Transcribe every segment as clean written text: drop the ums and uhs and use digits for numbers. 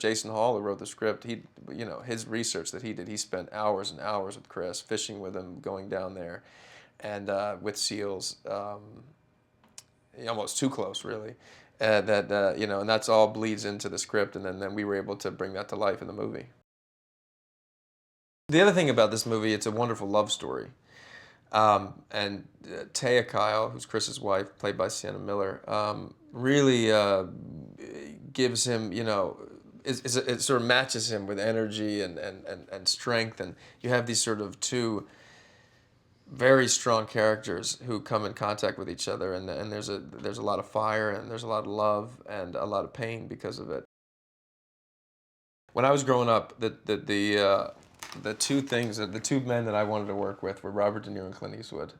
Jason Hall, who wrote the script, his research that he did, he spent hours and hours with Chris, fishing with him, going down there, and with seals, almost too close, really. And that's all bleeds into the script, and then we were able to bring that to life in the movie. The other thing about this movie, it's a wonderful love story. And Taya Kyle, who's Chris's wife, played by Sienna Miller, really gives him, it sort of matches him with energy and strength. And you have these sort of two very strong characters who come in contact with each other, and there's a lot of fire, and there's a lot of love and a lot of pain because of it. When I was growing up, the two men that I wanted to work with were Robert De Niro and Clint Eastwood.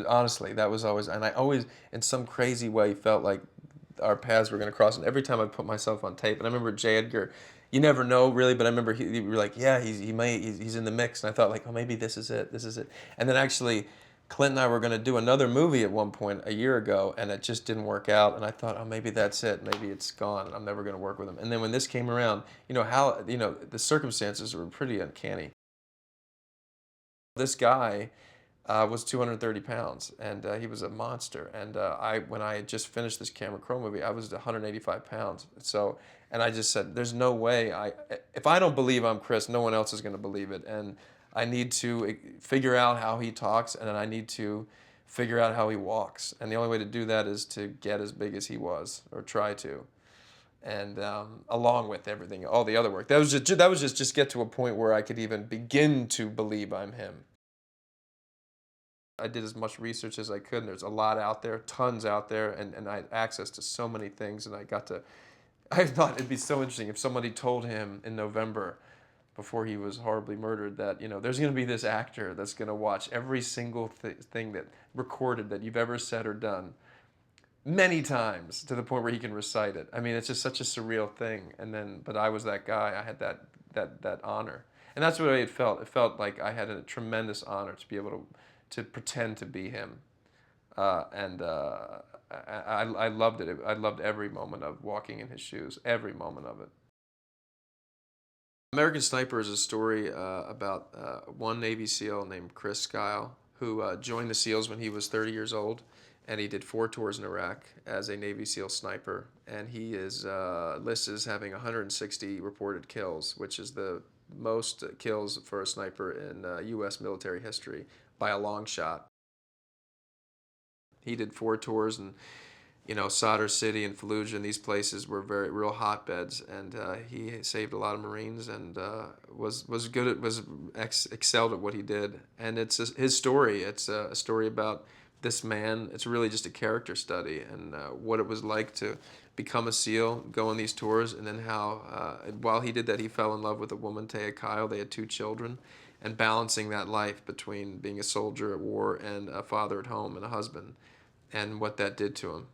Honestly, that was always, and I always, in some crazy way, felt like our paths were going to cross. And every time I put myself on tape, and I remember J. Edgar, you never know really, but I remember you were like, yeah, he's in the mix, and I thought like, oh, maybe this is it, and then actually. Clint and I were going to do another movie at one point a year ago, and it just didn't work out. And I thought, oh, maybe that's it. Maybe it's gone, and I'm never going to work with him. And then when this came around, the circumstances were pretty uncanny. This guy was 230 pounds, and he was a monster. And when I had just finished this Cameron Crowe movie, I was 185 pounds. So, and I just said, there's no way if I don't believe I'm Chris, no one else is going to believe it. And I need to figure out how he talks, and then I need to figure out how he walks. And the only way to do that is to get as big as he was, or try to. And along with everything, all the other work, that was just get to a point where I could even begin to believe I'm him. I did as much research as I could, and there's a lot out there, tons out there, and I had access to so many things, and I thought it'd be so interesting if somebody told him in November, before he was horribly murdered, that there's going to be this actor that's going to watch every single thing that recorded that you've ever said or done many times, to the point where he can recite it. I mean, it's just such a surreal thing. But I was that guy. I had that honor, and that's what it felt. It felt like I had a tremendous honor to be able to pretend to be him, and I loved it. I loved every moment of walking in his shoes, every moment of it. American Sniper is a story about one Navy SEAL named Chris Skyle, who joined the SEALs when he was 30 years old, and he did 4 tours in Iraq as a Navy SEAL sniper, and he is listed as having 160 reported kills, which is the most kills for a sniper in U.S. military history by a long shot. He did 4 tours, and Sadr City and Fallujah and these places were very real hotbeds, and he saved a lot of Marines, and was good at excelled at what he did. And it's his story. It's a story about this man. It's really just a character study, and what it was like to become a SEAL, go on these tours, and then how while he did that, he fell in love with a woman, Taya Kyle. They had 2 children, and balancing that life between being a soldier at war and a father at home and a husband, and what that did to him.